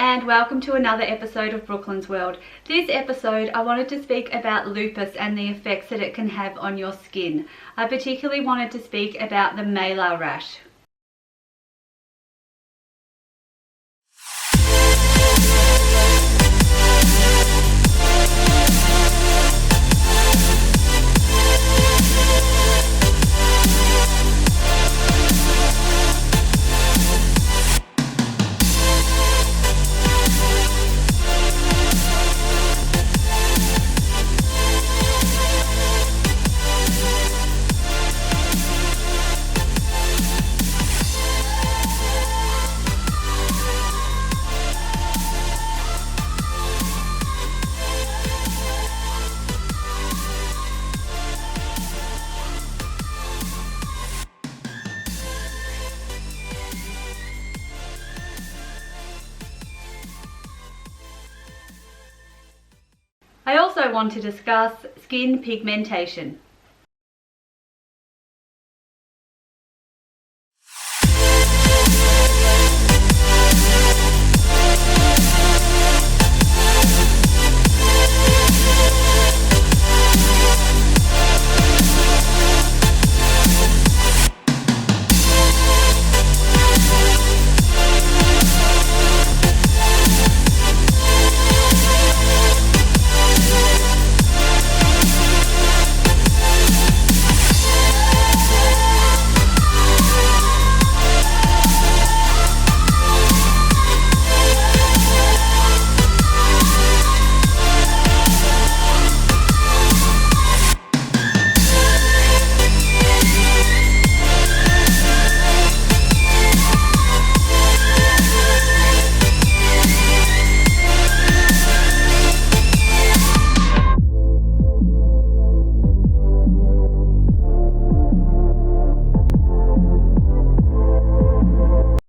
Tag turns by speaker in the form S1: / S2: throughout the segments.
S1: and welcome to another episode of Brooklyn's World. This episode I wanted to speak about lupus and the effects that it can have on your skin. I particularly wanted to speak about the Malar rash. I also want to discuss skin pigmentation.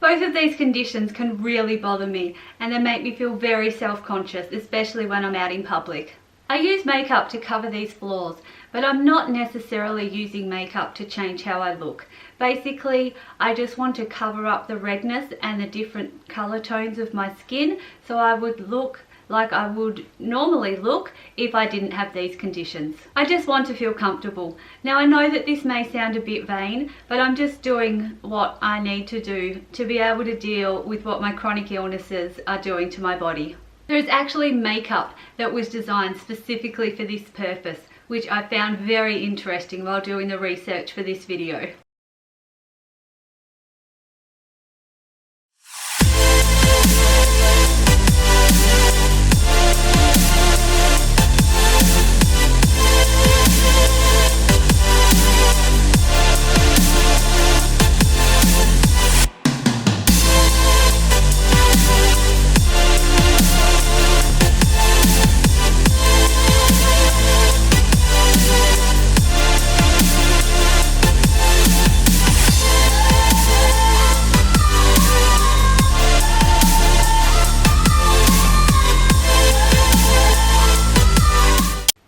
S1: Both of these conditions can really bother me and they make me feel very self-conscious, especially when I'm out in public. I use makeup to cover these flaws, but I'm not necessarily using makeup to change how I look. Basically, I just want to cover up the redness and the different color tones of my skin so I would look like I would normally look if I didn't have these conditions. I just want to feel comfortable. Now I know that this may sound a bit vain, but I'm just doing what I need to do to be able to deal with what my chronic illnesses are doing to my body. There is actually makeup that was designed specifically for this purpose, which I found very interesting while doing the research for this video.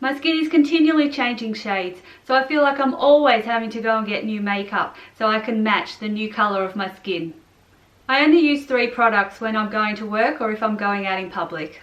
S1: My skin is continually changing shades, so I feel like I'm always having to go and get new makeup so I can match the new colour of my skin. I only use 3 products when I'm going to work or if I'm going out in public.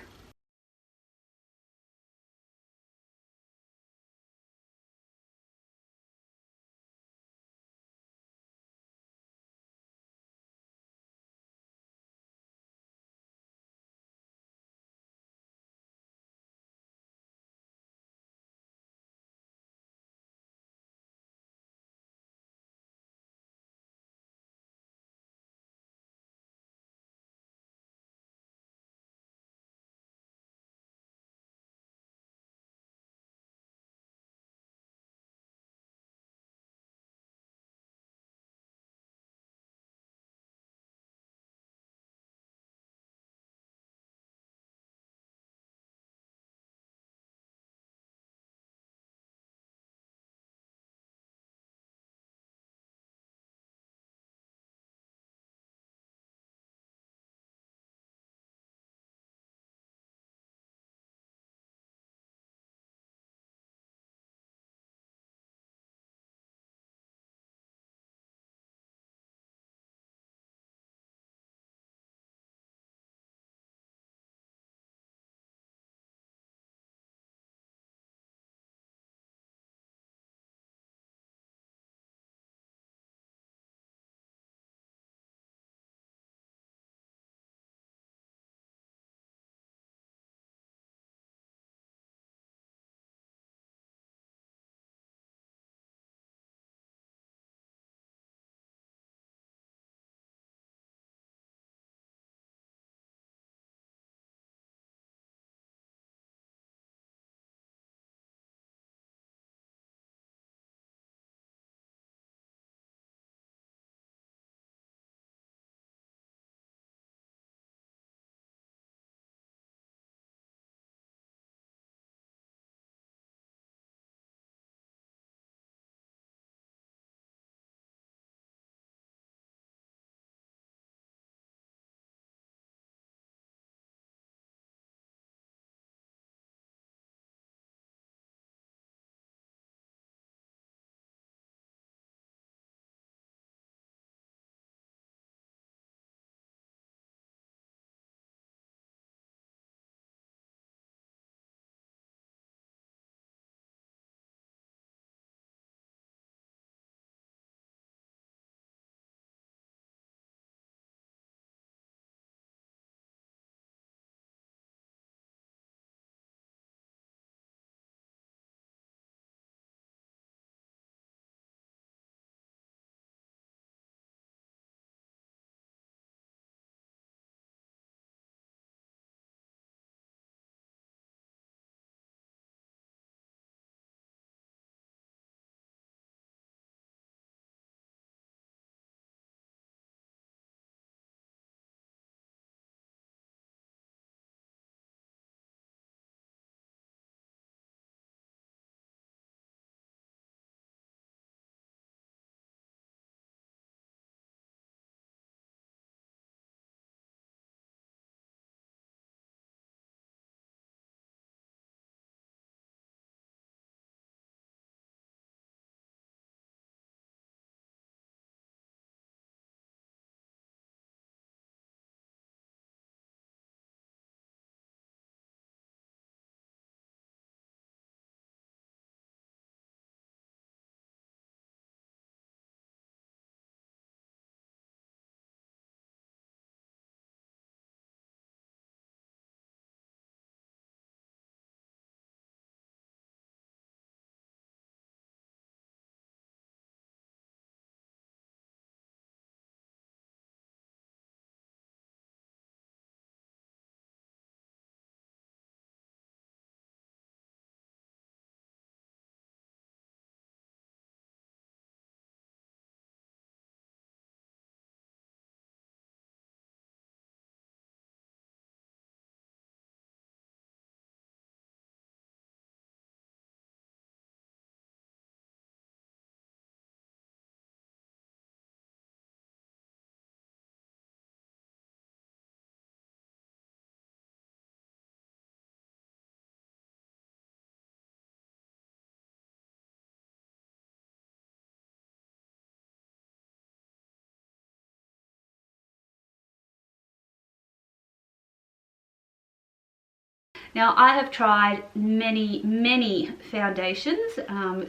S1: Now, I have tried many foundations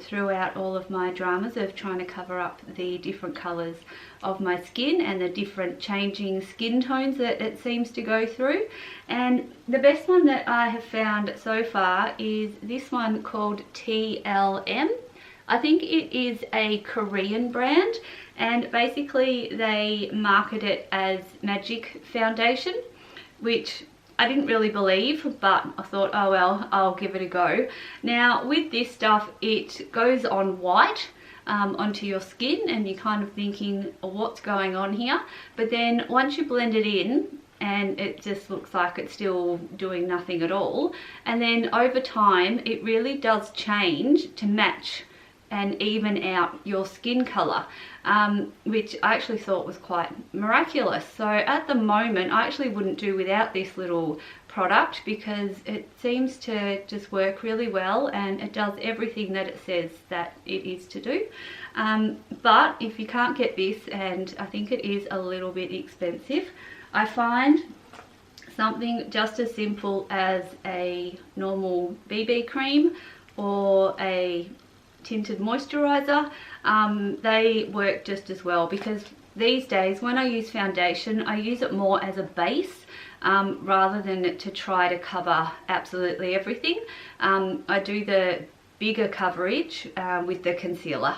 S1: throughout all of my dramas of trying to cover up the different colours of my skin and the different changing skin tones that it seems to go through. And the best one that I have found so far is this one called TLM. I think it is a Korean brand, and basically they market it as Magic Foundation, which I didn't really believe, but I thought, oh well, I'll give it a go. Now with this stuff, it goes on white onto your skin, and you're kind of thinking, oh, what's going on here? But then once you blend it in, and it just looks like it's still doing nothing at all, and then over time it really does change to match and even out your skin color, which I actually thought was quite miraculous. So at the moment I actually wouldn't do without this little product, because it seems to just work really well and it does everything that it says that it is to do. But if you can't get this, and I think it is a little bit expensive, I find something just as simple as a normal BB cream or a tinted moisturizer, they work just as well, because these days when I use foundation, I use it more as a base rather than to try to cover absolutely everything. I do the bigger coverage with the concealer.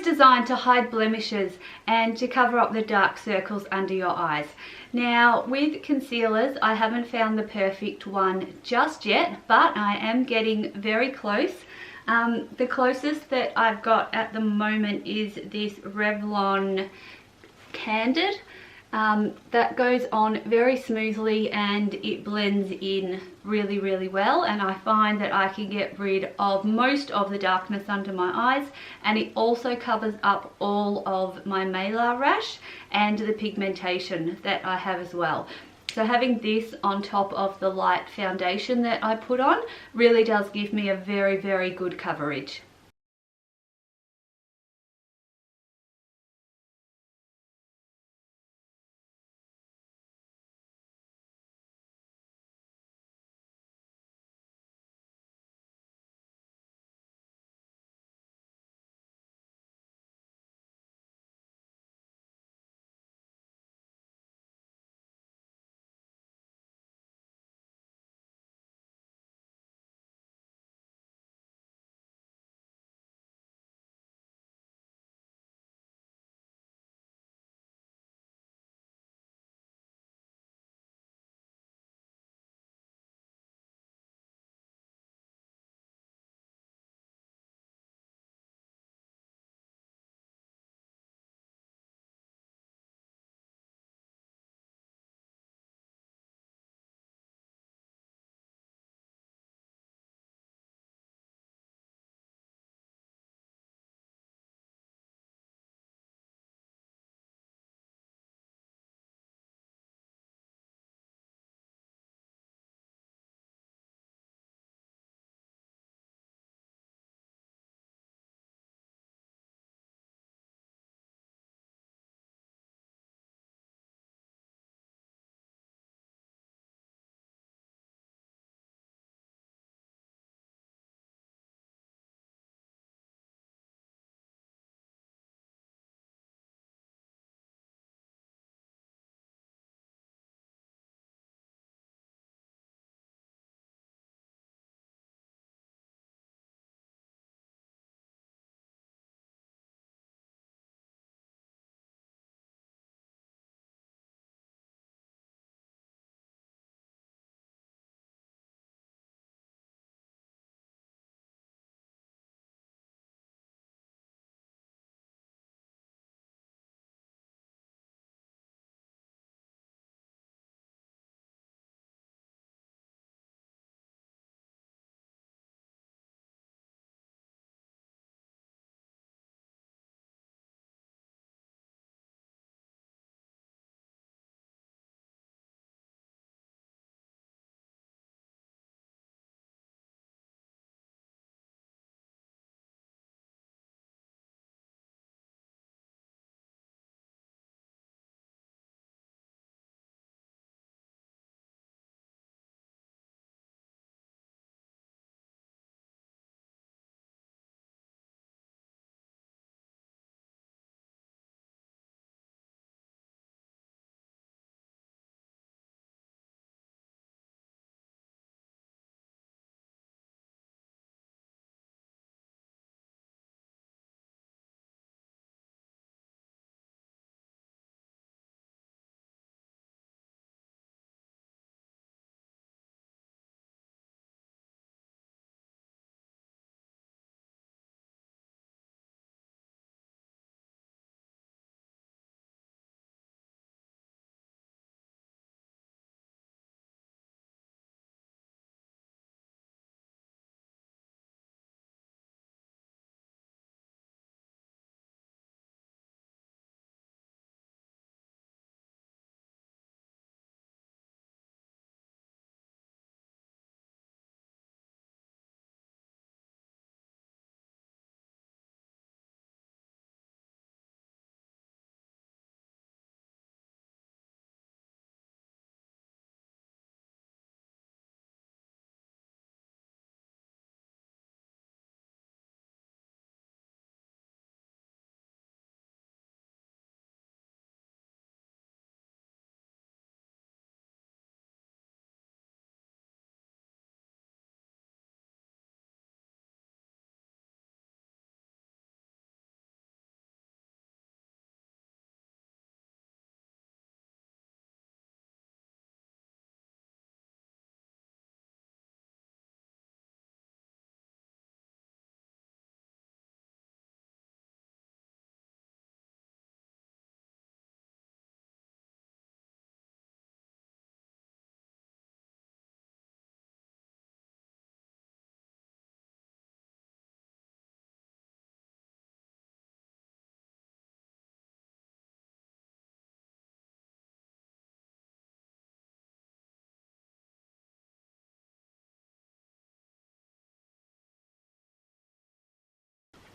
S1: is designed to hide blemishes and to cover up the dark circles under your eyes. Now with concealers, I haven't found the perfect one just yet, but I am getting very close. The closest that I've got at the moment is this Revlon Candid. That goes on very smoothly and it blends in really well, and I find that I can get rid of most of the darkness under my eyes, and it also covers up all of my Malar rash and the pigmentation that I have as well. So having this on top of the light foundation that I put on really does give me a very good coverage.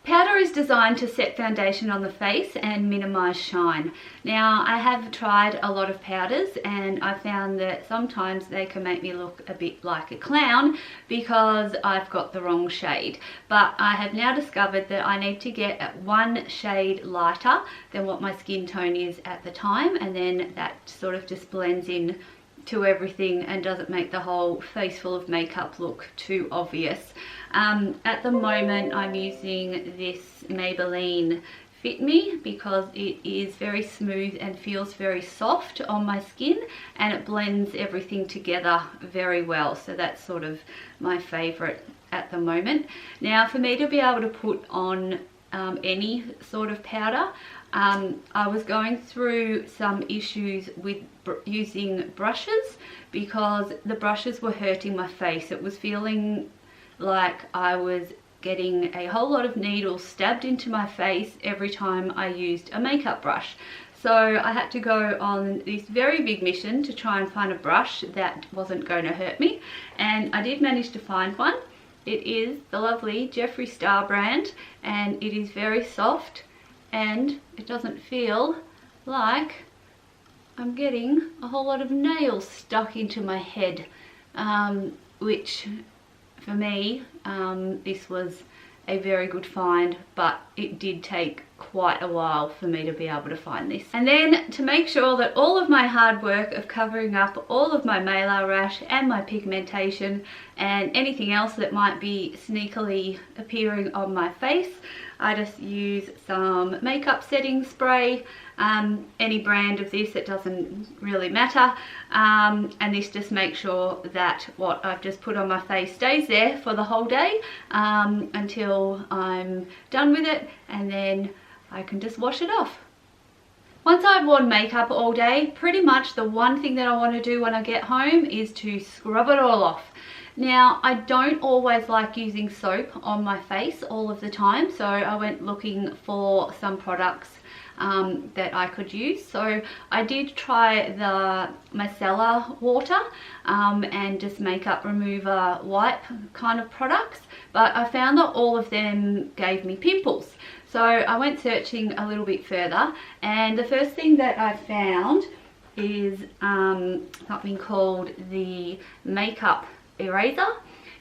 S1: Powder is designed to set foundation on the face and minimize shine. Now, I have tried a lot of powders and I found that sometimes they can make me look a bit like a clown because I've got the wrong shade. But I have now discovered that I need to get one shade lighter than what my skin tone is at the time, and then that sort of just blends in to everything and doesn't make the whole face full of makeup look too obvious. At the moment I'm using this Maybelline Fit Me because it is very smooth and feels very soft on my skin, and it blends everything together very well, so that's sort of my favorite at the moment. Now, for me to be able to put on any sort of powder, I was going through some issues with using brushes because the brushes were hurting my face. It was feeling like I was getting a whole lot of needles stabbed into my face every time I used a makeup brush. So I had to go on this very big mission to try and find a brush that wasn't going to hurt me, and I did manage to find one. It is the lovely Jeffree Star brand, and it is very soft and it doesn't feel like I'm getting a whole lot of nails stuck into my head, which for me, this was a very good find, but it did take quite a while for me to be able to find this. And then, to make sure that all of my hard work of covering up all of my Malar rash and my pigmentation and anything else that might be sneakily appearing on my face, I just use some makeup setting spray, any brand of this, it doesn't really matter, and this just makes sure that what I've just put on my face stays there for the whole day until I'm done with it, and then I can just wash it off. Once I've worn makeup all day, pretty much the one thing that I want to do when I get home is to scrub it all off. Now, I don't always like using soap on my face all of the time, so I went looking for some products that I could use. So I did try the micellar water and just makeup remover wipe kind of products, but I found that all of them gave me pimples. So I went searching a little bit further, and the first thing that I found is something called the makeup eraser.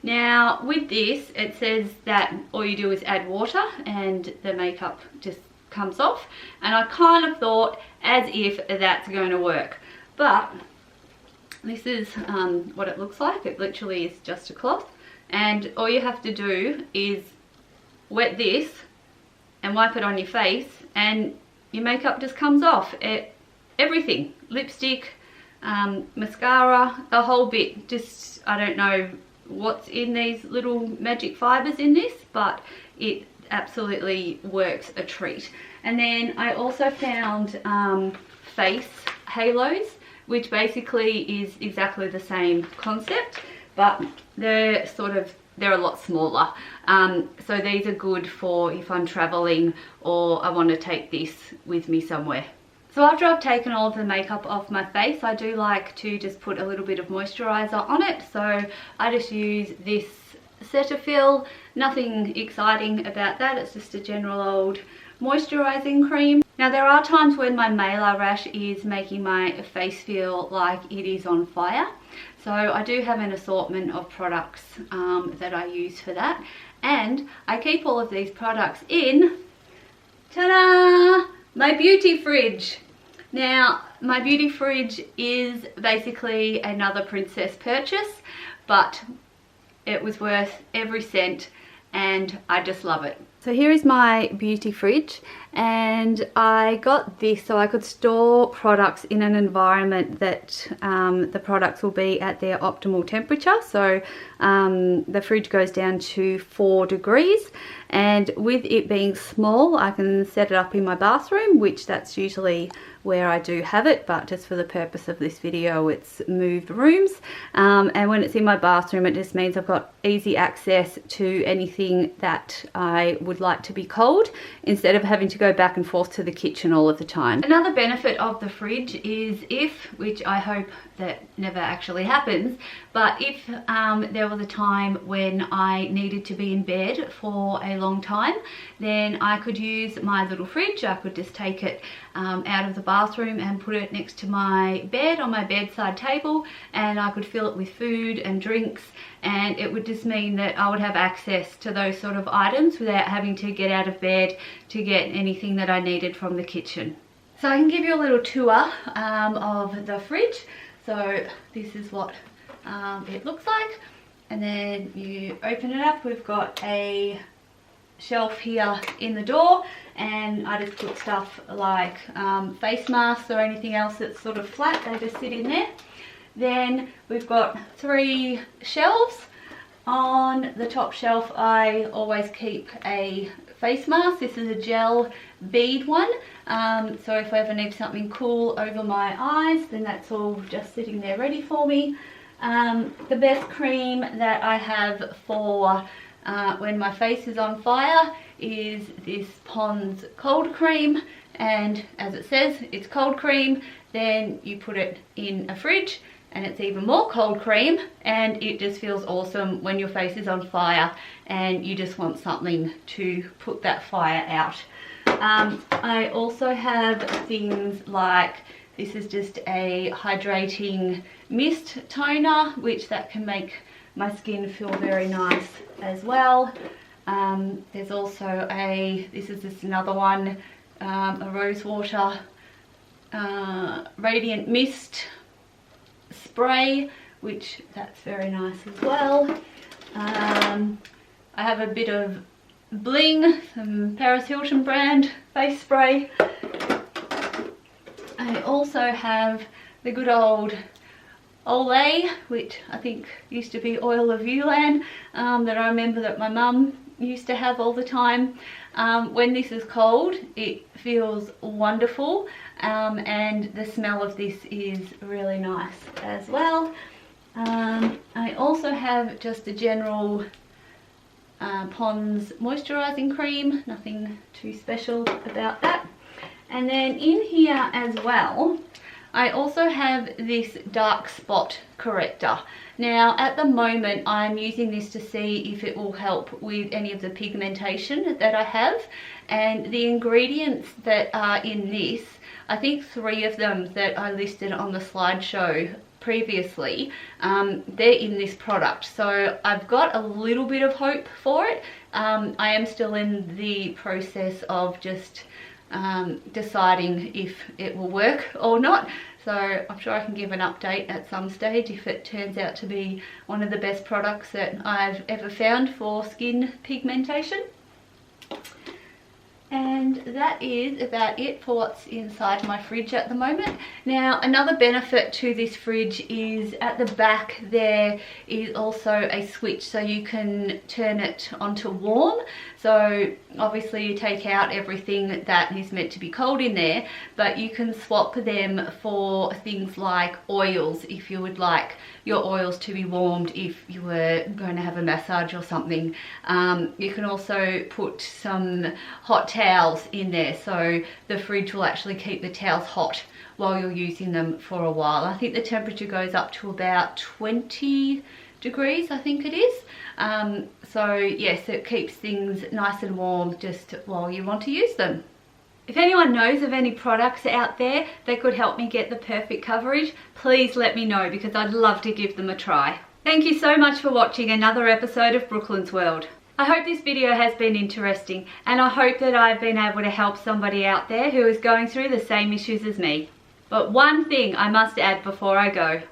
S1: Now, with this, it says that all you do is add water and the makeup just comes off, and I kind of thought as if that's going to work, but this is what it looks like. It literally is just a cloth, and all you have to do is wet this and wipe it on your face and your makeup just comes off. Everything, lipstick, mascara, the whole bit. Just, I don't know what's in these little magic fibers in this, but it absolutely works a treat. And then I also found face halos, which basically is exactly the same concept, but they're a lot smaller. So these are good for if I'm traveling or I want to take this with me somewhere. So after I've taken all of the makeup off my face, I do like to just put a little bit of moisturizer on it. So I just use this Cetaphil, nothing exciting about that, it's just a general old moisturizing cream. Now, there are times when my Malar rash is making my face feel like it is on fire, so I do have an assortment of products that I use for that, and I keep all of these products in, ta-da, my beauty fridge. Now, my beauty fridge is basically another princess purchase, but it was worth every cent and I just love it. So here is my beauty fridge, and I got this so I could store products in an environment that the products will be at their optimal temperature. So the fridge goes down to 4 degrees, and with it being small I can set it up in my bathroom, which that's usually where I do have it, but just for the purpose of this video it's moved rooms, and when it's in my bathroom it just means I've got easy access to anything that I would like to be cold instead of having to go back and forth to the kitchen all of the time. Another benefit of the fridge is which I hope that never actually happens, but if there was a time when I needed to be in bed for a long time, then I could use my little fridge. I could just take it out of the bathroom and put it next to my bed on my bedside table, and I could fill it with food and drinks, and it would just mean that I would have access to those sort of items without having to get out of bed to get anything that I needed from the kitchen. So I can give you a little tour of the fridge. So this is what it looks like, and then you open it up. We've got a shelf here in the door, and I just put stuff like face masks or anything else that's sort of flat, they just sit in there. Then we've got 3 shelves. On the top shelf I always keep a face mask. This is a gel bead one, so if I ever need something cool over my eyes, then that's all just sitting there ready for me. The best cream that I have for when my face is on fire is this Pond's cold cream, and as it says, it's cold cream. Then you put it in a fridge and it's even more cold cream, and it just feels awesome when your face is on fire and you just want something to put that fire out. I also have things like, this is just a hydrating mist toner, which that can make my skin feel very nice as well. There's also this is just another one, a rose water radiant mist spray, which that's very nice as well. I have a bit of bling, some Paris Hilton brand face spray. I also have the good old Olay, which I think used to be Oil of Yulan, that I remember that my mum used to have all the time. When this is cold, it feels wonderful, and the smell of this is really nice as well. I also have just a general Pond's moisturising cream, nothing too special about that. And then in here as well, I also have this dark spot corrector. Now at the moment I'm using this to see if it will help with any of the pigmentation that I have, and the ingredients that are in this, I think 3 of them that I listed on the slideshow previously, they're in this product, so I've got a little bit of hope for it. I am still in the process of just deciding if it will work or not, so I'm sure I can give an update at some stage if it turns out to be one of the best products that I've ever found for skin pigmentation. And that is about it for what's inside my fridge at the moment. Now another benefit to this fridge is at the back there is also a switch, so you can turn it onto warm. So obviously you take out everything that is meant to be cold in there, but you can swap them for things like oils if you would like your oils to be warmed if you were going to have a massage or something. You can also put some hot towels in there, so the fridge will actually keep the towels hot while you're using them for a while. I think the temperature goes up to about 20 degrees, I think it is. So yes, it keeps things nice and warm just while you want to use them. If anyone knows of any products out there that could help me get the perfect coverage, please let me know, because I'd love to give them a try. Thank you so much for watching another episode of Brooklyn's World. I hope this video has been interesting, and I hope that I've been able to help somebody out there who is going through the same issues as me. But one thing I must add before I go.